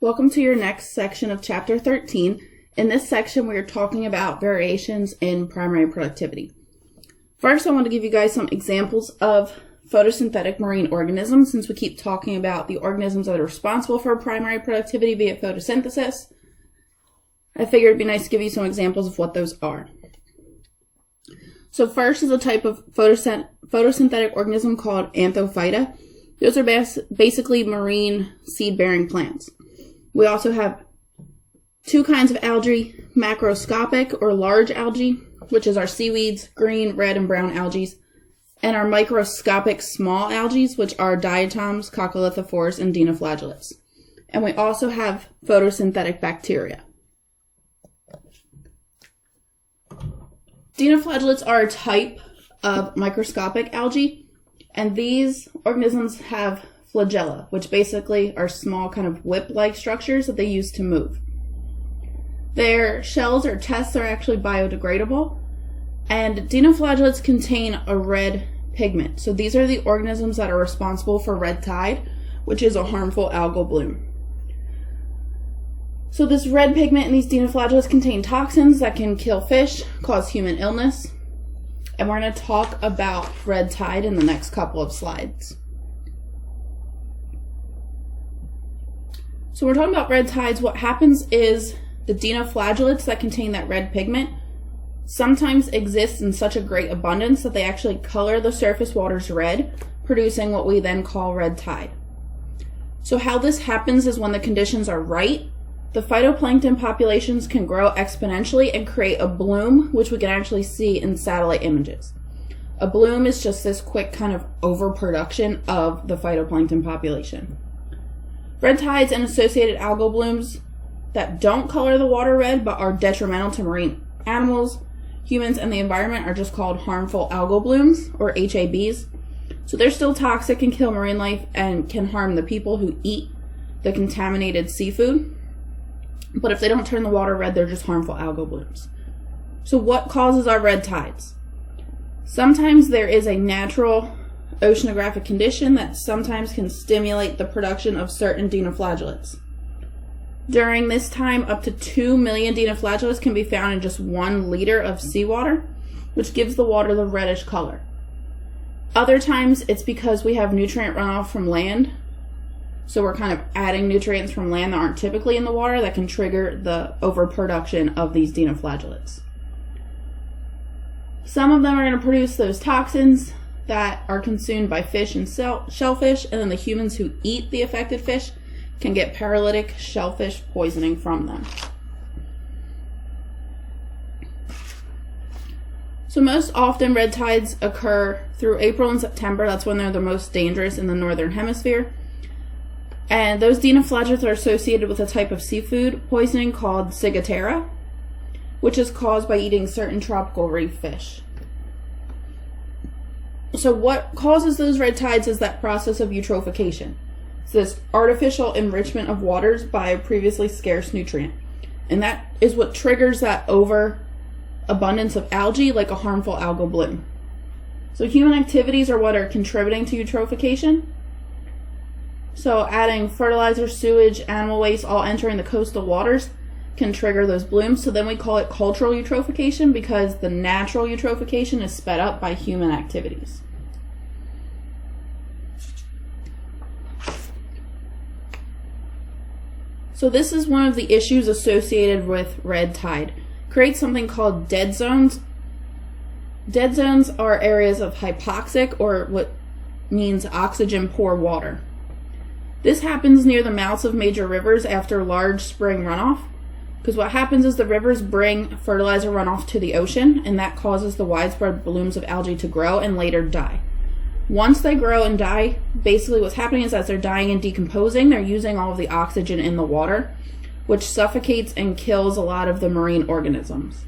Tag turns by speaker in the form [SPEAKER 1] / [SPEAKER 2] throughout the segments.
[SPEAKER 1] Welcome to your next section of Chapter 13. In this section, we are talking about variations in primary productivity. First, I want to give you guys some examples of photosynthetic marine organisms, since we keep talking about the organisms that are responsible for primary productivity via photosynthesis. I figured it'd be nice to give you some examples of what those are. So first is a type of photosynthetic organism called anthophyta. Those are basically marine seed-bearing plants. We also have two kinds of algae, macroscopic or large algae, which is our seaweeds, green, red, and brown algae, and our microscopic small algae, which are diatoms, coccolithophores, and dinoflagellates. And we also have photosynthetic bacteria. Dinoflagellates are a type of microscopic algae, and these organisms have flagella, which basically are small kind of whip-like structures that they use to move. Their shells or tests are actually biodegradable, and dinoflagellates contain a red pigment. So these are the organisms that are responsible for red tide, which is a harmful algal bloom. So this red pigment in these dinoflagellates contain toxins that can kill fish, cause human illness, and we're going to talk about red tide in the next couple of slides. So we're talking about red tides. What happens is the dinoflagellates that contain that red pigment sometimes exist in such a great abundance that they actually color the surface waters red, producing what we then call red tide. So how this happens is when the conditions are right, the phytoplankton populations can grow exponentially and create a bloom, which we can actually see in satellite images. A bloom is just this quick kind of overproduction of the phytoplankton population. Red tides and associated algal blooms that don't color the water red but are detrimental to marine animals, humans, and the environment are just called harmful algal blooms, or HABs. So they're still toxic and kill marine life and can harm the people who eat the contaminated seafood. But if they don't turn the water red, they're just harmful algal blooms. So what causes our red tides? Sometimes there is a natural oceanographic condition that sometimes can stimulate the production of certain dinoflagellates. During this time, up to 2 million dinoflagellates can be found in just 1 liter of seawater, which gives the water the reddish color. Other times, it's because we have nutrient runoff from land. So we're kind of adding nutrients from land that aren't typically in the water that can trigger the overproduction of these dinoflagellates. Some of them are going to produce those toxins that are consumed by fish and shellfish, and then the humans who eat the affected fish can get paralytic shellfish poisoning from them. So most often red tides occur through April and September. That's when they're the most dangerous in the northern hemisphere. And those dinoflagellates are associated with a type of seafood poisoning called ciguatera, which is caused by eating certain tropical reef fish. So what causes those red tides is that process of eutrophication. It's this artificial enrichment of waters by a previously scarce nutrient. And that is what triggers that overabundance of algae, like a harmful algal bloom. So human activities are what are contributing to eutrophication. So adding fertilizer, sewage, animal waste, all entering the coastal waters can trigger those blooms. So then we call it cultural eutrophication because the natural eutrophication is sped up by human activities. So this is one of the issues associated with red tide. Creates something called dead zones. Dead zones are areas of hypoxic, or what means oxygen poor water. This happens near the mouths of major rivers after large spring runoff, because what happens is the rivers bring fertilizer runoff to the ocean, and that causes the widespread blooms of algae to grow and later die. Once they grow and die, basically what's happening is as they're dying and decomposing, they're using all of the oxygen in the water, which suffocates and kills a lot of the marine organisms.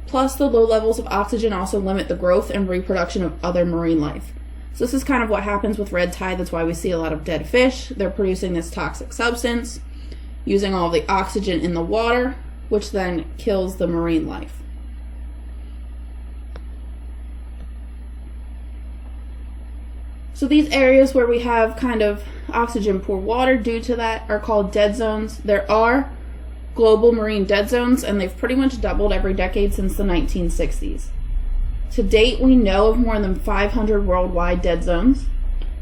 [SPEAKER 1] Plus, the low levels of oxygen also limit the growth and reproduction of other marine life. So this is kind of what happens with red tide. That's why we see a lot of dead fish. They're producing this toxic substance, using all of the oxygen in the water, which then kills the marine life. So these areas where we have kind of oxygen poor water due to that are called dead zones. There are global marine dead zones, and they've pretty much doubled every decade since the 1960s. To date, we know of more than 500 worldwide dead zones.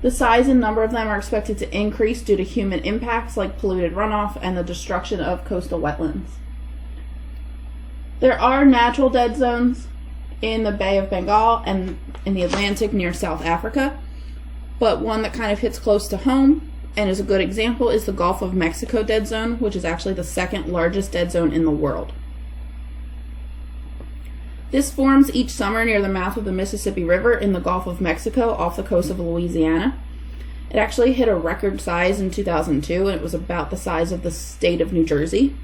[SPEAKER 1] The size and number of them are expected to increase due to human impacts like polluted runoff and the destruction of coastal wetlands. There are natural dead zones in the Bay of Bengal and in the Atlantic near South Africa, but one that kind of hits close to home and is a good example is the Gulf of Mexico dead zone, which is actually the second largest dead zone in the world. This forms each summer near the mouth of the Mississippi River in the Gulf of Mexico off the coast of Louisiana. It actually hit a record size in 2002, and it was about the size of the state of New Jersey.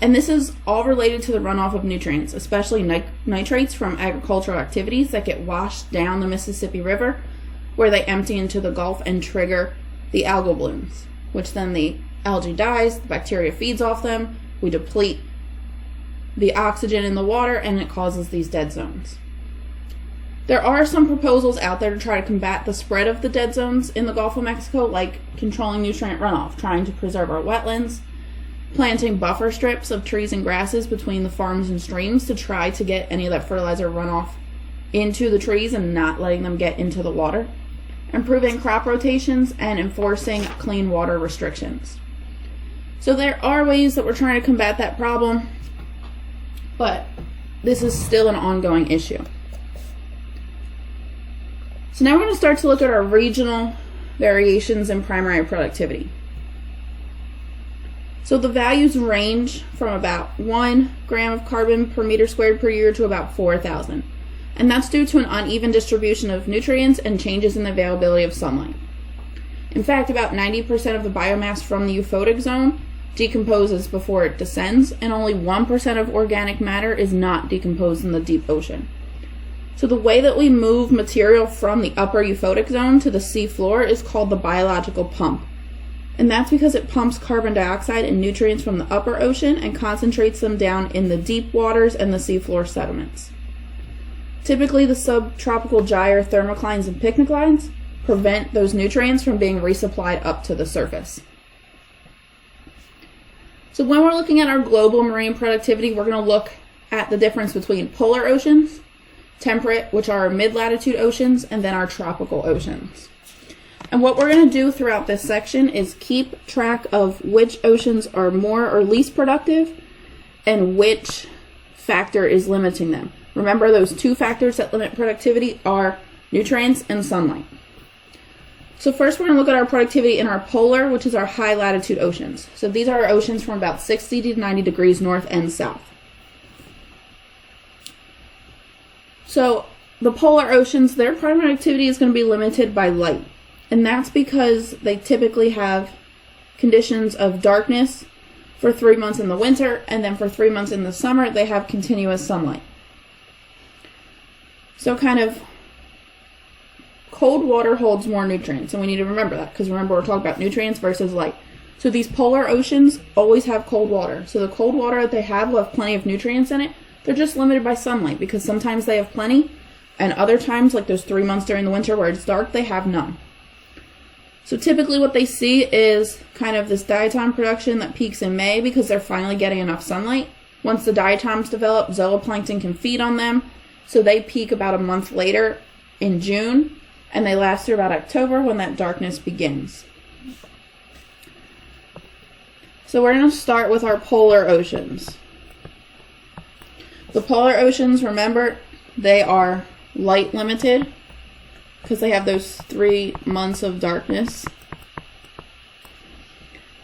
[SPEAKER 1] And this is all related to the runoff of nutrients, especially nitrates from agricultural activities that get washed down the Mississippi River, where they empty into the Gulf and trigger the algal blooms, which then the algae dies, the bacteria feeds off them, we deplete the oxygen in the water, and it causes these dead zones. There are some proposals out there to try to combat the spread of the dead zones in the Gulf of Mexico, like controlling nutrient runoff, trying to preserve our wetlands, planting buffer strips of trees and grasses between the farms and streams to try to get any of that fertilizer runoff into the trees and not letting them get into the water, improving crop rotations, and enforcing clean water restrictions. So there are ways that we're trying to combat that problem, but this is still an ongoing issue. So now we're going to start to look at our regional variations in primary productivity. So the values range from about 1 gram of carbon per meter squared per year to about 4,000. And that's due to an uneven distribution of nutrients and changes in the availability of sunlight. In fact, about 90% of the biomass from the euphotic zone decomposes before it descends, and only 1% of organic matter is not decomposed in the deep ocean. So the way that we move material from the upper euphotic zone to the sea floor is called the biological pump. And that's because it pumps carbon dioxide and nutrients from the upper ocean and concentrates them down in the deep waters and the seafloor sediments. Typically, the subtropical gyre thermoclines and picnic lines prevent those nutrients from being resupplied up to the surface. So when we're looking at our global marine productivity, we're going to look at the difference between polar oceans, temperate, which are our mid-latitude oceans, and then our tropical oceans. And what we're going to do throughout this section is keep track of which oceans are more or least productive and which factor is limiting them. Remember, those two factors that limit productivity are nutrients and sunlight. So first we're going to look at our productivity in our polar, which is our high latitude oceans. So these are our oceans from about 60 to 90 degrees north and south. So the polar oceans, their primary activity is going to be limited by light. And that's because they typically have conditions of darkness for 3 months in the winter, and then for 3 months in the summer, they have continuous sunlight. So kind of cold water holds more nutrients, and we need to remember that, because remember, we're talking about nutrients versus light. So these polar oceans always have cold water. So the cold water that they have will have plenty of nutrients in it. They're just limited by sunlight, because sometimes they have plenty, and other times, like those 3 months during the winter where it's dark, they have none. So typically what they see is kind of this diatom production that peaks in May because they're finally getting enough sunlight. Once the diatoms develop, zooplankton can feed on them. So they peak about a month later in June, and they last through about October when that darkness begins. So we're going to start with our polar oceans. The polar oceans, remember, they are light limited because they have those 3 months of darkness.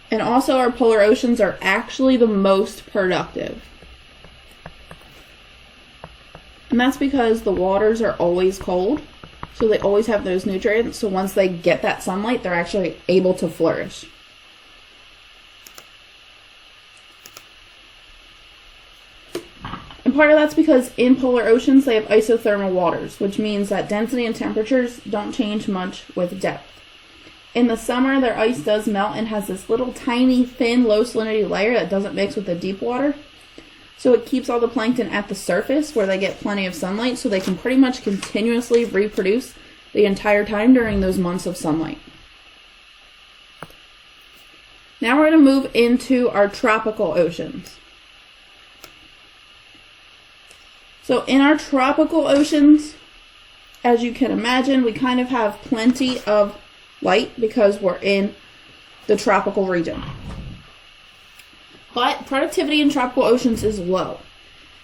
[SPEAKER 1] And also our polar oceans are actually the most productive. And that's because the waters are always cold, so they always have those nutrients. So once they get that sunlight, they're actually able to flourish. And part of that's because in polar oceans, they have isothermal waters, which means that density and temperatures don't change much with depth. In the summer, their ice does melt and has this little tiny, thin, low salinity layer that doesn't mix with the deep water. So it keeps all the plankton at the surface where they get plenty of sunlight, so they can pretty much continuously reproduce the entire time during those months of sunlight. Now we're going to move into our tropical oceans. So in our tropical oceans, as you can imagine, we kind of have plenty of light because we're in the tropical region. But productivity in tropical oceans is low.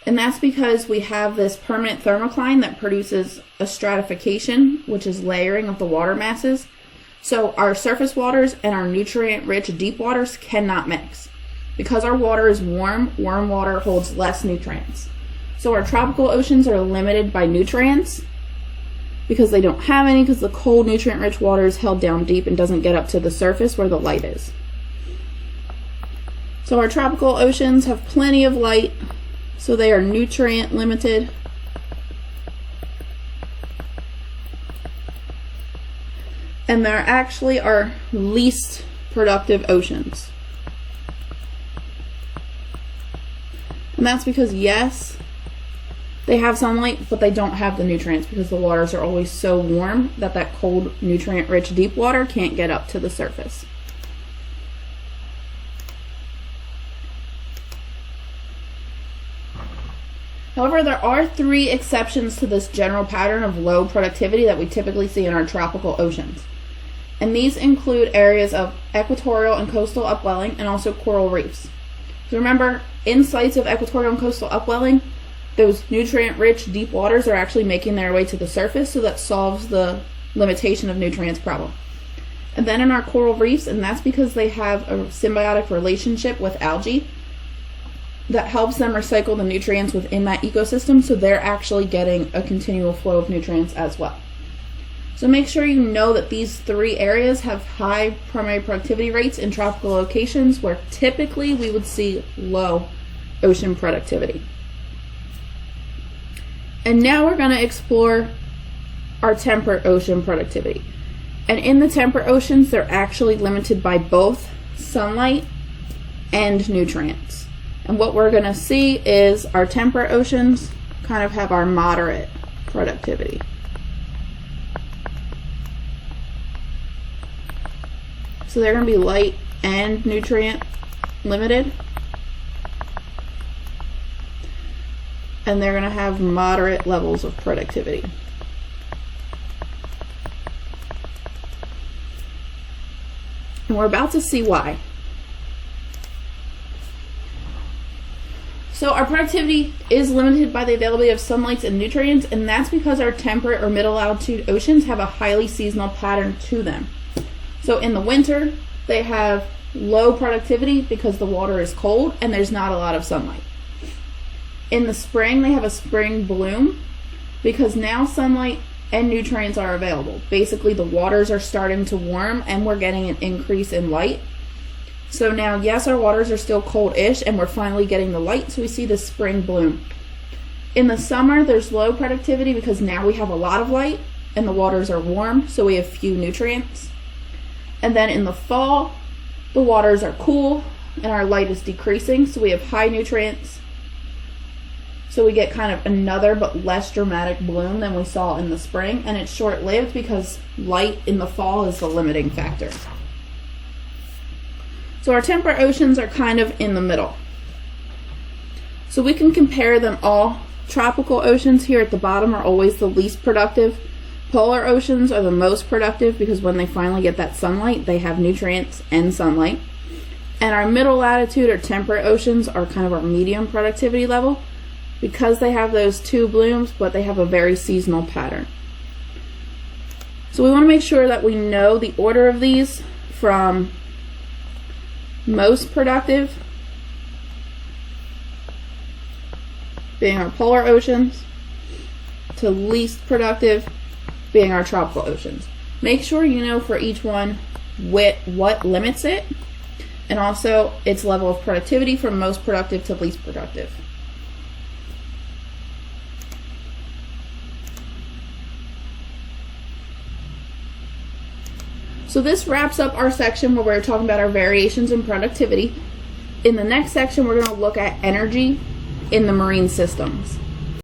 [SPEAKER 1] And that's because we have this permanent thermocline that produces a stratification, which is layering of the water masses. So our surface waters and our nutrient-rich deep waters cannot mix. Because our water is warm water holds less nutrients. So our tropical oceans are limited by nutrients because they don't have any, because the cold nutrient-rich water is held down deep and doesn't get up to the surface where the light is. So our tropical oceans have plenty of light, so they are nutrient limited. And they're actually our least productive oceans. And that's because, yes, they have sunlight, but they don't have the nutrients because the waters are always so warm that that cold, nutrient-rich deep water can't get up to the surface. However, there are 3 exceptions to this general pattern of low productivity that we typically see in our tropical oceans. And these include areas of equatorial and coastal upwelling and also coral reefs. So remember, in sites of equatorial and coastal upwelling, those nutrient-rich deep waters are actually making their way to the surface, so that solves the limitation of nutrients problem. And then in our coral reefs, and that's because they have a symbiotic relationship with algae that helps them recycle the nutrients within that ecosystem, so they're actually getting a continual flow of nutrients as well. So make sure you know that these 3 areas have high primary productivity rates in tropical locations where typically we would see low ocean productivity. And now we're going to explore our temperate ocean productivity. And in the temperate oceans, they're actually limited by both sunlight and nutrients. And what we're going to see is our temperate oceans kind of have our moderate productivity. So they're going to be light and nutrient limited. And they're going to have moderate levels of productivity. And we're about to see why. So our productivity is limited by the availability of sunlight and nutrients, and that's because our temperate or middle altitude oceans have a highly seasonal pattern to them. So in the winter, they have low productivity because the water is cold and there's not a lot of sunlight. In the spring, they have a spring bloom because now sunlight and nutrients are available. Basically, the waters are starting to warm and we're getting an increase in light. So now, yes, our waters are still cold-ish and we're finally getting the light, so we see the spring bloom. In the summer, there's low productivity because now we have a lot of light and the waters are warm, so we have few nutrients. And then in the fall, the waters are cool and our light is decreasing, so we have high nutrients. So we get kind of another but less dramatic bloom than we saw in the spring, and it's short-lived because light in the fall is the limiting factor. So our temperate oceans are kind of in the middle. So we can compare them all. Tropical oceans here at the bottom are always the least productive. Polar oceans are the most productive because when they finally get that sunlight, they have nutrients and sunlight. And our middle latitude or temperate oceans are kind of our medium productivity level because they have those 2 blooms, but they have a very seasonal pattern. So we want to make sure that we know the order of these from most productive being our polar oceans to least productive being our tropical oceans. Make sure you know for each one what limits it and also its level of productivity from most productive to least productive. So this wraps up our section where we're talking about our variations in productivity. In the next section, we're going to look at energy in the marine systems.